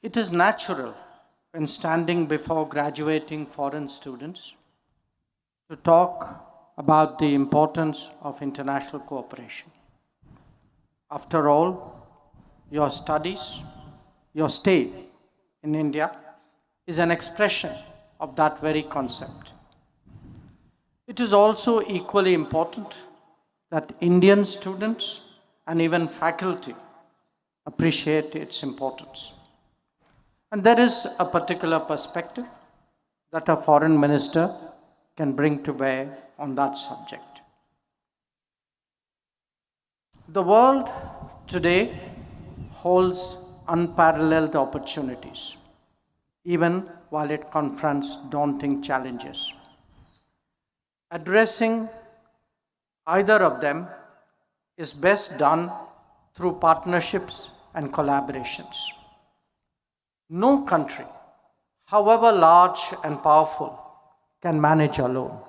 It is natural when standing before graduating foreign students to talk about the importance of international cooperation. After all, your studies, your stay in India is an expression of that very concept. It is also equally important that Indian students and even faculty appreciate its importance. And there is a particular perspective that a foreign minister can bring to bear on that subject. The world today holds unparalleled opportunities, even while it confronts daunting challenges. Addressing either of them is best done through partnerships and collaborations. No country, however large and powerful, can manage alone.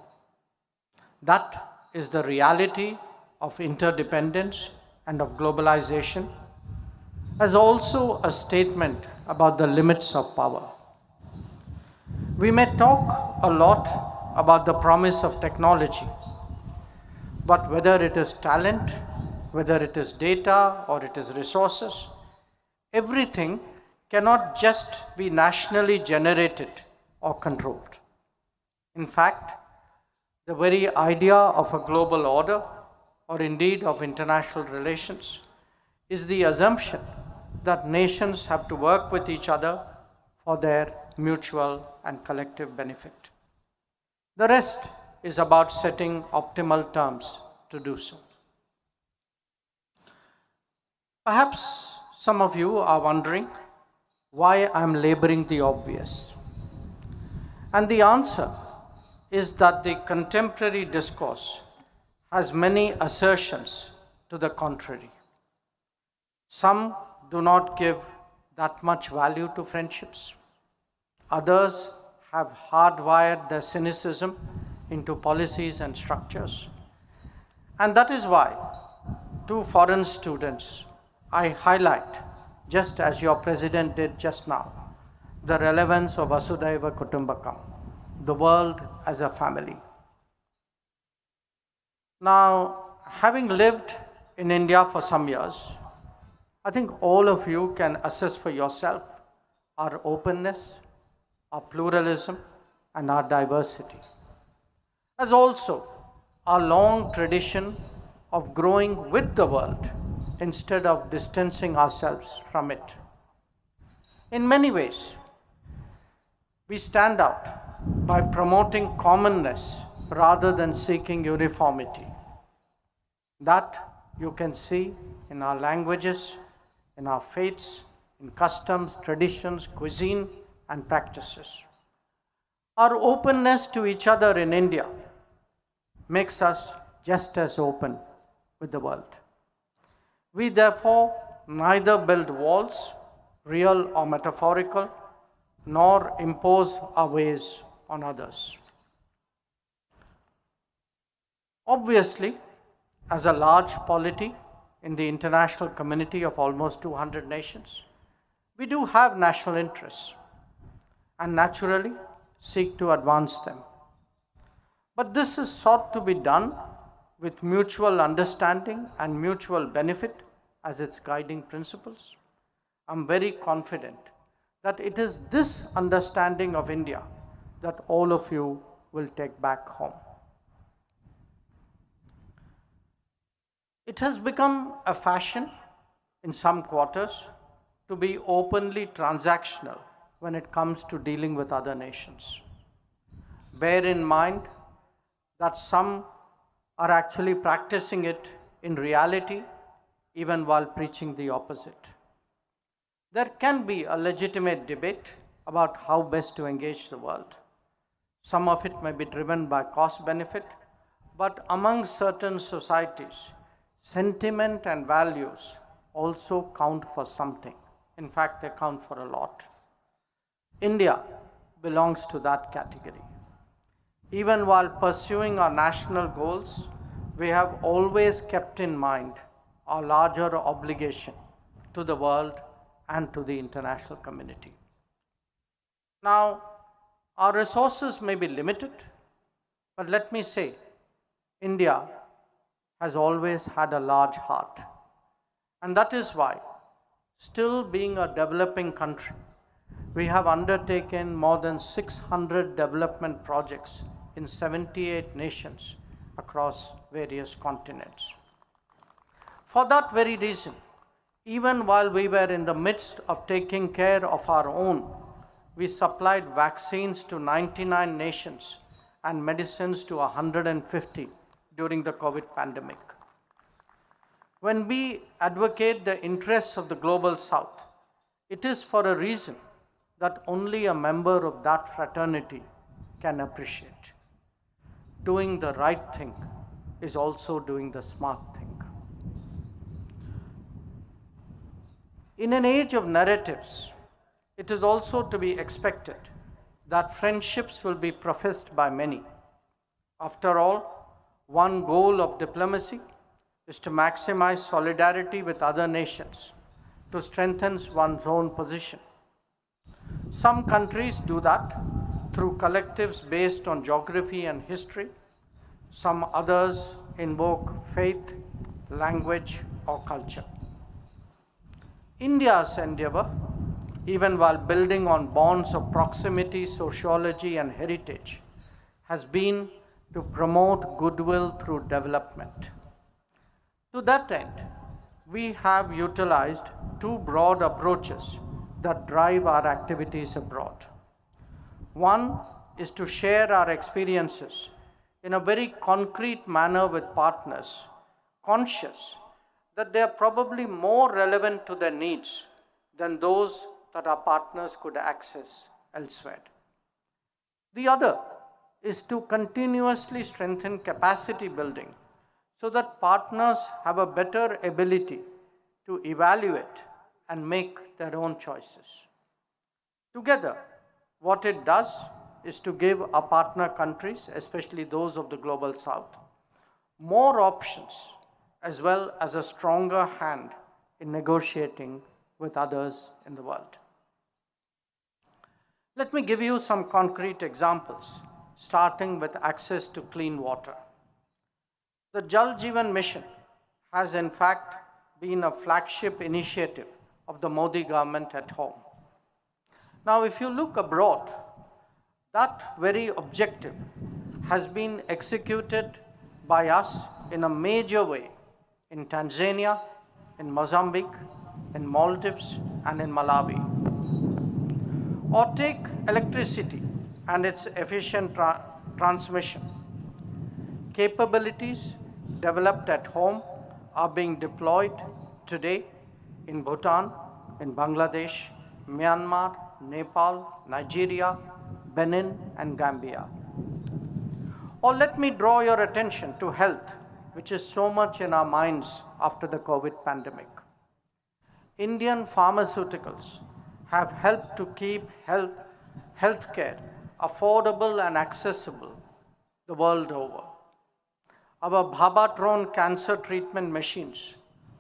That is the reality of interdependence and of globalization, as also a statement about the limits of power. We may talk a lot about the promise of technology, but whether it is talent, whether it is data, or it is resources, everything cannot just be nationally generated or controlled. In fact, the very idea of a global order, or indeed of international relations, is the assumption that nations have to work with each other for their mutual and collective benefit. The rest is about setting optimal terms to do so. Perhaps some of you are wondering why I'm laboring the obvious. And the answer is that the contemporary discourse has many assertions to the contrary. Some do not give that much value to friendships. Others have hardwired their cynicism into policies and structures. And that is why, to foreign students, I highlight, just as your president did just now, the relevance of Vasudhaiva Kutumbakam, the world as a family. Now, having lived in India for some years, I think all of you can assess for yourself our openness, our pluralism, and our diversity, as also our long tradition of growing with the world instead of distancing ourselves from it. In many ways, we stand out by promoting commonness rather than seeking uniformity. That you can see in our languages, in our faiths, in customs, traditions, cuisine, and practices. Our openness to each other in India makes us just as open with the world. We therefore neither build walls, real or metaphorical, nor impose our ways on others. Obviously, as a large polity in the international community of almost 200 nations, we do have national interests and naturally seek to advance them. But this is sought to be done with mutual understanding and mutual benefit as its guiding principles. I'm very confident that it is this understanding of India that all of you will take back home. It has become a fashion in some quarters to be openly transactional when it comes to dealing with other nations. Bear in mind that some are actually practicing it in reality, even while preaching the opposite. There can be a legitimate debate about how best to engage the world. Some of it may be driven by cost benefit, but among certain societies, sentiment and values also count for something. In fact, they count for a lot. India belongs to that category. Even while pursuing our national goals, we have always kept in mind our larger obligation to the world and to the international community. Now, our resources may be limited, but let me say, India has always had a large heart. And that is why, still being a developing country, we have undertaken more than 600 development projects in 78 nations across various continents. For that very reason, even while we were in the midst of taking care of our own, we supplied vaccines to 99 nations and medicines to 150 during the COVID pandemic. When we advocate the interests of the global South, it is for a reason that only a member of that fraternity can appreciate. Doing the right thing is also doing the smart thing. In an age of narratives, it is also to be expected that friendships will be professed by many. After all, one goal of diplomacy is to maximize solidarity with other nations, to strengthen one's own position. Some countries do that through collectives based on geography and history. Some others invoke faith, language, or culture. India's endeavor, even while building on bonds of proximity, sociology, and heritage, has been to promote goodwill through development. To that end, we have utilized two broad approaches that drive our activities abroad. One is to share our experiences in a very concrete manner with partners, conscious that they are probably more relevant to their needs than those that our partners could access elsewhere. The other is to continuously strengthen capacity building so that partners have a better ability to evaluate and make their own choices. Together, what it does is to give our partner countries, especially those of the global South, more options as well as a stronger hand in negotiating with others in the world. Let me give you some concrete examples, starting with access to clean water. The Jal Jeevan Mission has in fact been a flagship initiative of the Modi government at home. Now, if you look abroad, that very objective has been executed by us in a major way in Tanzania, in Mozambique, in Maldives, and in Malawi. Or take electricity and its efficient transmission. Capabilities developed at home are being deployed today in Bhutan, in Bangladesh, Myanmar, Nepal, Nigeria, Benin, and Gambia. Or let me draw your attention to health, which is so much in our minds after the COVID pandemic. Indian pharmaceuticals have helped to keep healthcare affordable and accessible the world over. Our Bhabatron cancer treatment machines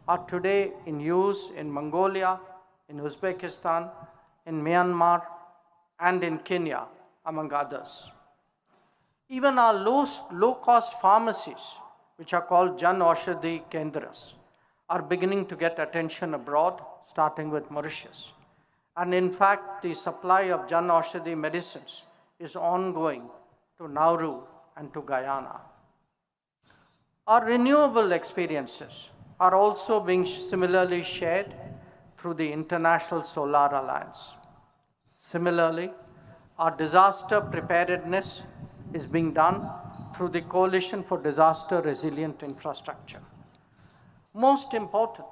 are today in use in Mongolia, in Uzbekistan, in Myanmar, and in Kenya, among others. Even our low-cost pharmacies, which are called Jan Aushadhi Kendras, are beginning to get attention abroad, starting with Mauritius. And in fact, the supply of Jan Aushadhi medicines is ongoing to Nauru and to Guyana. Our renewable experiences are also being similarly shared through the International Solar Alliance. Similarly, our disaster preparedness is being done through the Coalition for Disaster Resilient Infrastructure. Most important,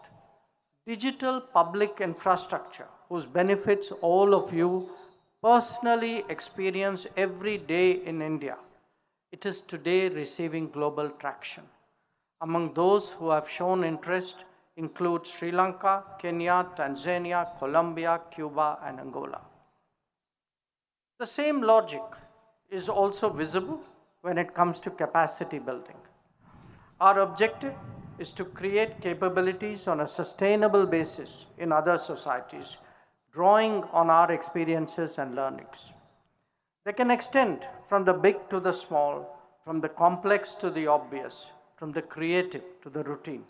digital public infrastructure, whose benefits all of you personally experience every day in India, it is today receiving global traction. Among those who have shown interest include Sri Lanka, Kenya, Tanzania, Colombia, Cuba, and Angola. The same logic is also visible when it comes to capacity building. Our objective is to create capabilities on a sustainable basis in other societies drawing on our experiences and learnings. They can extend from the big to the small, from the complex to the obvious, from the creative to the routine.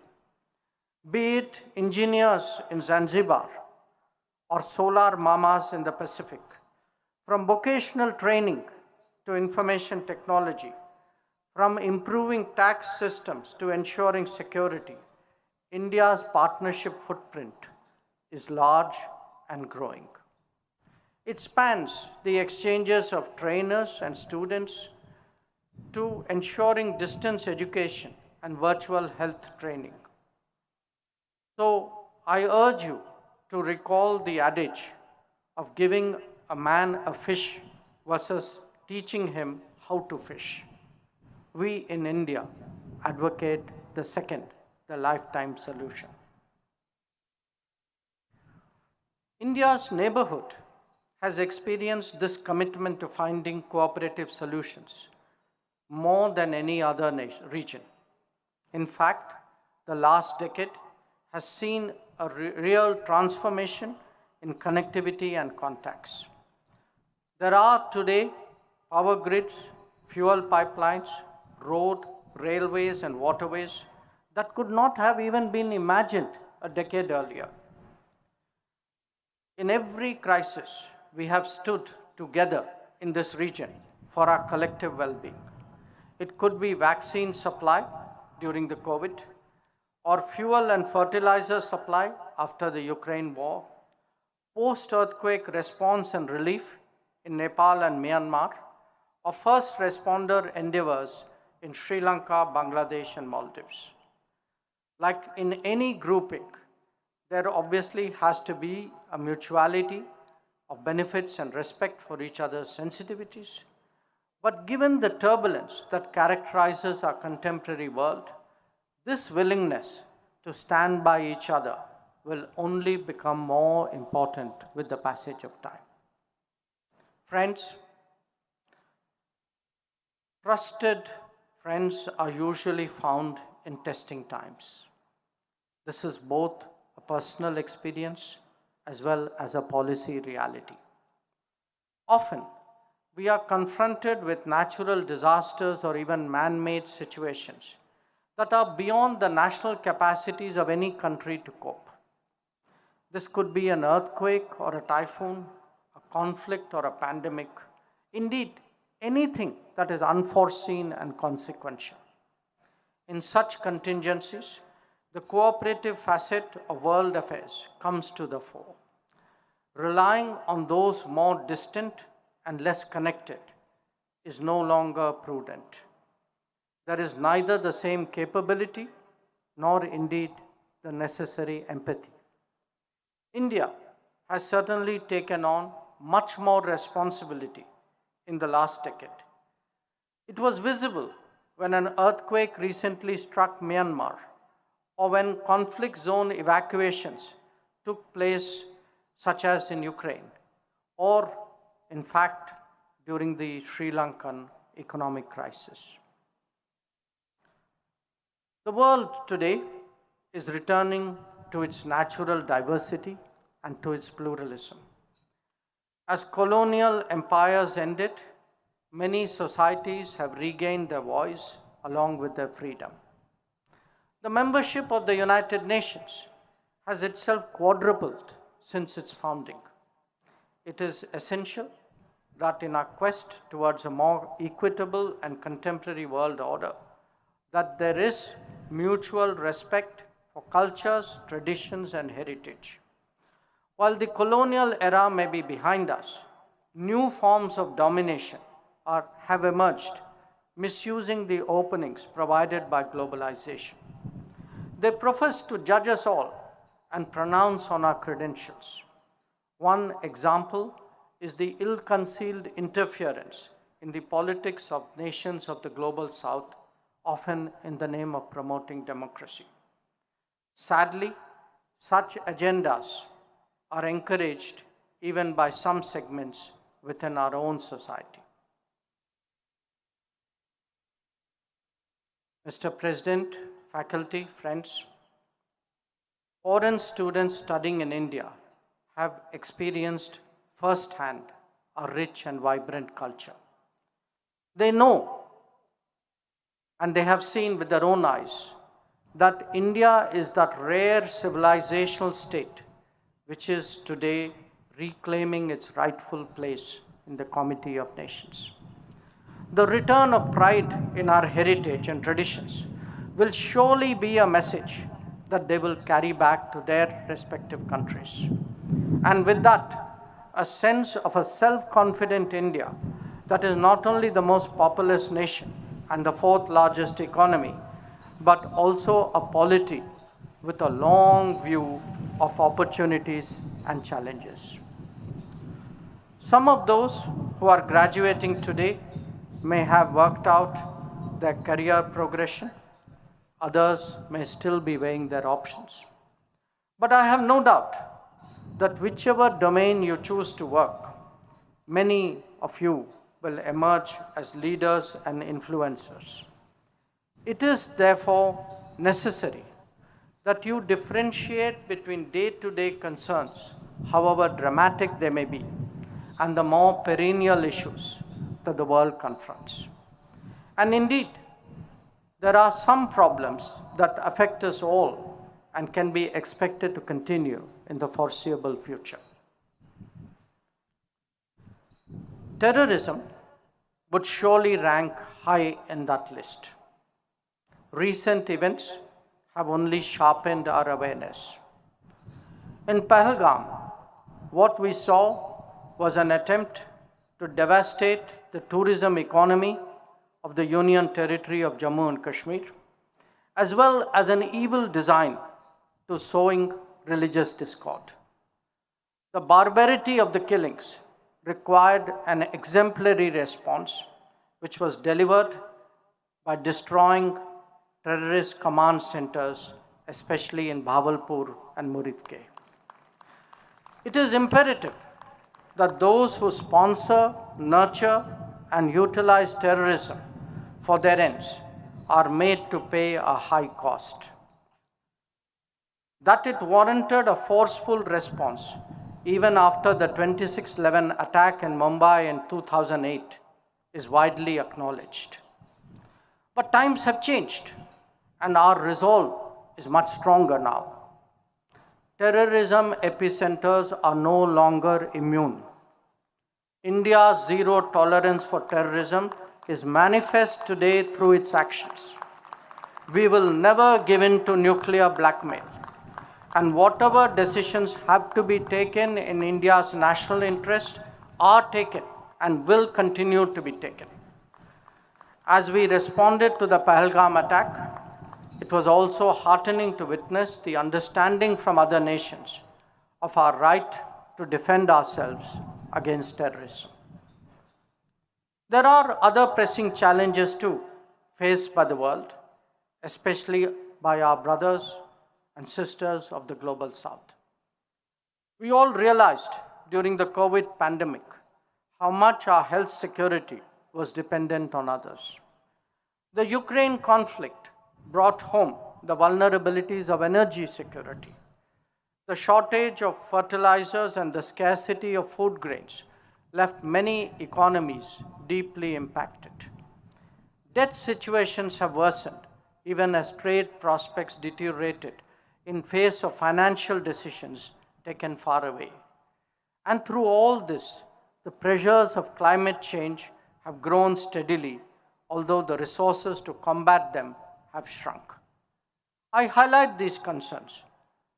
Be it engineers in Zanzibar or solar mamas in the Pacific, from vocational training to information technology, from improving tax systems to ensuring security, India's partnership footprint is large and growing. It spans the exchanges of trainers and students to ensuring distance education and virtual health training. So I urge you to recall the adage of giving a man a fish versus teaching him how to fish. We in India advocate the second, the lifetime solution. India's neighborhood has experienced this commitment to finding cooperative solutions more than any other region. In fact, the last decade has seen a real transformation in connectivity and contacts. There are today power grids, fuel pipelines, road, railways, and waterways that could not have even been imagined a decade earlier. In every crisis, we have stood together in this region for our collective well-being. It could be vaccine supply during the COVID, or fuel and fertilizer supply after the Ukraine war, post-earthquake response and relief in Nepal and Myanmar, or first responder endeavors in Sri Lanka, Bangladesh, and Maldives. Like in any grouping, there obviously has to be a mutuality of benefits and respect for each other's sensitivities. But given the turbulence that characterizes our contemporary world, this willingness to stand by each other will only become more important with the passage of time. Friends, trusted friends are usually found in testing times. This is both a personal experience as well as a policy reality. Often, we are confronted with natural disasters or even man-made situations that are beyond the national capacities of any country to cope. This could be an earthquake or a typhoon, a conflict or a pandemic, indeed, anything that is unforeseen and consequential. In such contingencies, the cooperative facet of world affairs comes to the fore. Relying on those more distant and less connected is no longer prudent. There is neither the same capability nor indeed the necessary empathy. India has certainly taken on much more responsibility in the last decade. It was visible when an earthquake recently struck Myanmar, or when conflict zone evacuations took place, such as in Ukraine, or in fact during the Sri Lankan economic crisis. The world today is returning to its natural diversity and to its pluralism. As colonial empires ended, many societies have regained their voice along with their freedom. The membership of the United Nations has itself quadrupled since its founding. It is essential that in our quest towards a more equitable and contemporary world order, that there is mutual respect for cultures, traditions, and heritage. While the colonial era may be behind us, new forms of domination have emerged, misusing the openings provided by globalization. They profess to judge us all and pronounce on our credentials. One example is the ill-concealed interference in the politics of nations of the global south, often in the name of promoting democracy. Sadly, such agendas are encouraged even by some segments within our own society. Mr. President, faculty, friends, foreign students studying in India have experienced firsthand a rich and vibrant culture. They know and they have seen with their own eyes that India is that rare civilizational state which is today reclaiming its rightful place in the Comity of Nations. The return of pride in our heritage and traditions will surely be a message that they will carry back to their respective countries. And with that, a sense of a self-confident India that is not only the most populous nation and the fourth largest economy, but also a polity with a long view of opportunities and challenges. Some of those who are graduating today may have worked out their career progression. Others may still be weighing their options. But I have no doubt that whichever domain you choose to work, many of you will emerge as leaders and influencers. It is therefore necessary that you differentiate between day-to-day concerns, however dramatic they may be, and the more perennial issues that the world confronts. And indeed, there are some problems that affect us all and can be expected to continue in the foreseeable future. Terrorism would surely rank high in that list. Recent events have only sharpened our awareness. In Pahalgam, what we saw was an attempt to devastate the tourism economy of the Union Territory of Jammu and Kashmir, as well as an evil design to sowing religious discord. The barbarity of the killings required an exemplary response, which was delivered by destroying terrorist command centers, especially in Bhavalpur and Muridke. It is imperative that those who sponsor, nurture, and utilize terrorism for their ends are made to pay a high cost. That it warranted a forceful response even after the 26/11 attack in Mumbai in 2008 is widely acknowledged. But times have changed and our resolve is much stronger now. Terrorism epicenters are no longer immune. India's zero tolerance for terrorism is manifest today through its actions. We will never give in to nuclear blackmail, and whatever decisions have to be taken in India's national interest are taken and will continue to be taken. As we responded to the Pahalgam attack, it was also heartening to witness the understanding from other nations of our right to defend ourselves against terrorism. There are other pressing challenges too faced by the world, especially by our brothers and sisters of the global south. We all realized during the COVID pandemic how much our health security was dependent on others. The Ukraine conflict brought home the vulnerabilities of energy security. The shortage of fertilizers and the scarcity of food grains left many economies deeply impacted. Debt situations have worsened even as trade prospects deteriorated in face of financial decisions taken far away. And through all this, the pressures of climate change have grown steadily, although the resources to combat them have shrunk. I highlight these concerns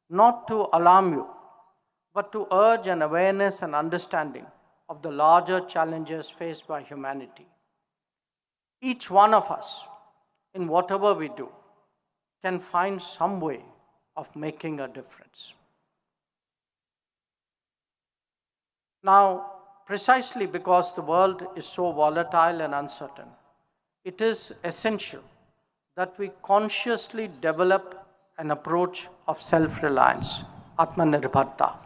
not to alarm you, but to urge an awareness and understanding of the larger challenges faced by humanity. Each one of us, in whatever we do, can find some way of making a difference. Now, precisely because the world is so volatile and uncertain, it is essential that we consciously develop an approach of self-reliance, Atmanirbharta.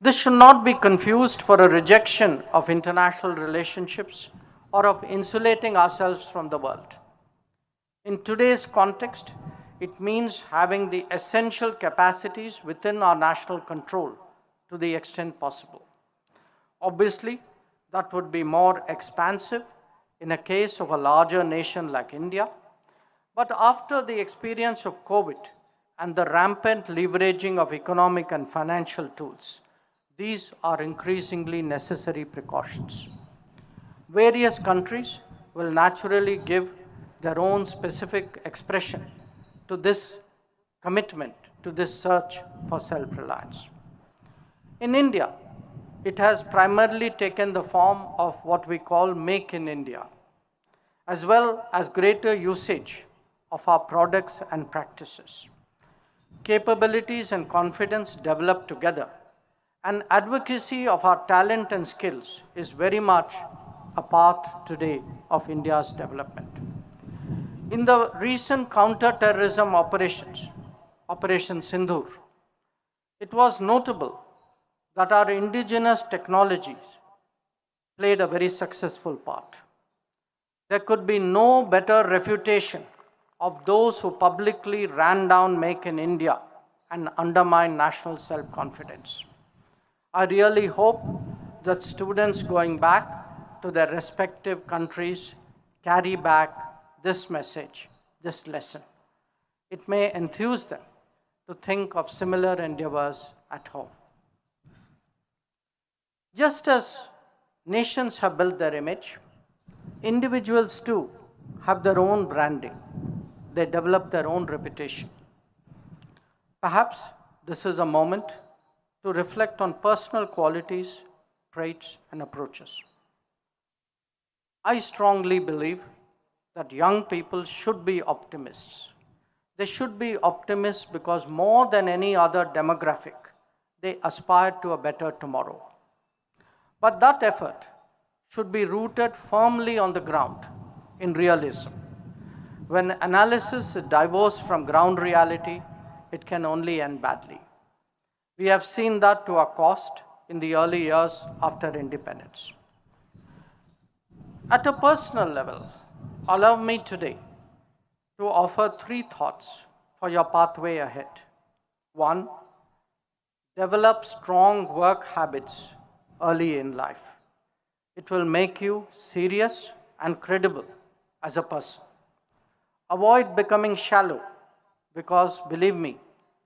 This should not be confused for a rejection of international relationships or of insulating ourselves from the world. In today's context, it means having the essential capacities within our national control to the extent possible. Obviously, that would be more expansive in a case of a larger nation like India. But after the experience of COVID and the rampant leveraging of economic and financial tools, these are increasingly necessary precautions. Various countries will naturally give their own specific expression to this commitment, to this search for self-reliance. In India, it has primarily taken the form of what we call Make in India, as well as greater usage of our products and practices. Capabilities and confidence developed together, and advocacy of our talent and skills is very much a part today of India's development. In the recent counter-terrorism operations, Operation Sindhur, it was notable that our indigenous technologies played a very successful part. There could be no better refutation of those who publicly ran down Make in India and undermined national self-confidence. I really hope that students going back to their respective countries carry back this message, this lesson. It may enthuse them to think of similar endeavors at home. Just as nations have built their image, individuals too have their own branding. They develop their own reputation. Perhaps this is a moment to reflect on personal qualities, traits, and approaches. I strongly believe that young people should be optimists. They should be optimists because more than any other demographic, they aspire to a better tomorrow. But that effort should be rooted firmly on the ground in realism. When analysis is divorced from ground reality, it can only end badly. We have seen that to our cost in the early years after independence. At a personal level, allow me today to offer 3 thoughts for your pathway ahead. 1, develop strong work habits early in life. It will make you serious and credible as a person. Avoid becoming shallow because, believe me,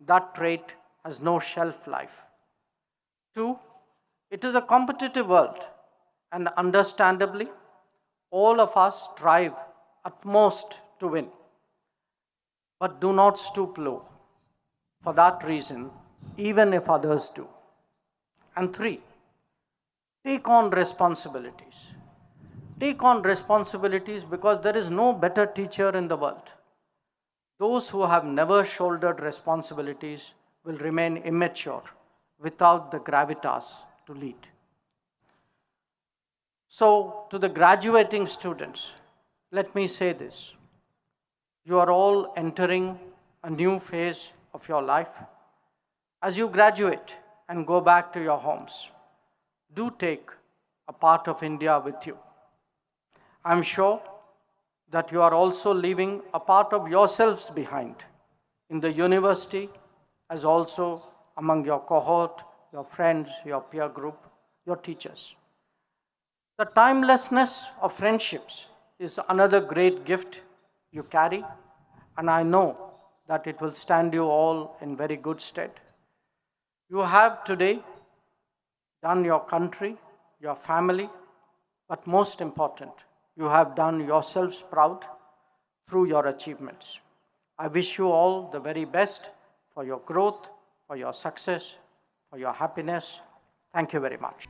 that trait has no shelf life. 2, it is a competitive world, and understandably, all of us strive at most to win. But do not stoop low for that reason, even if others do. And 3, take on responsibilities. Take on responsibilities because there is no better teacher in the world. Those who have never shouldered responsibilities will remain immature without the gravitas to lead. So, to the graduating students, let me say this. You are all entering a new phase of your life. As you graduate and go back to your homes, do take a part of India with you. I'm sure that you are also leaving a part of yourselves behind in the university, as also among your cohort, your friends, your peer group, your teachers. The timelessness of friendships is another great gift you carry, and I know that it will stand you all in very good stead. You have today done your country, your family, but most important, you have done yourselves proud through your achievements. I wish you all the very best for your growth, for your success, for your happiness. Thank you very much.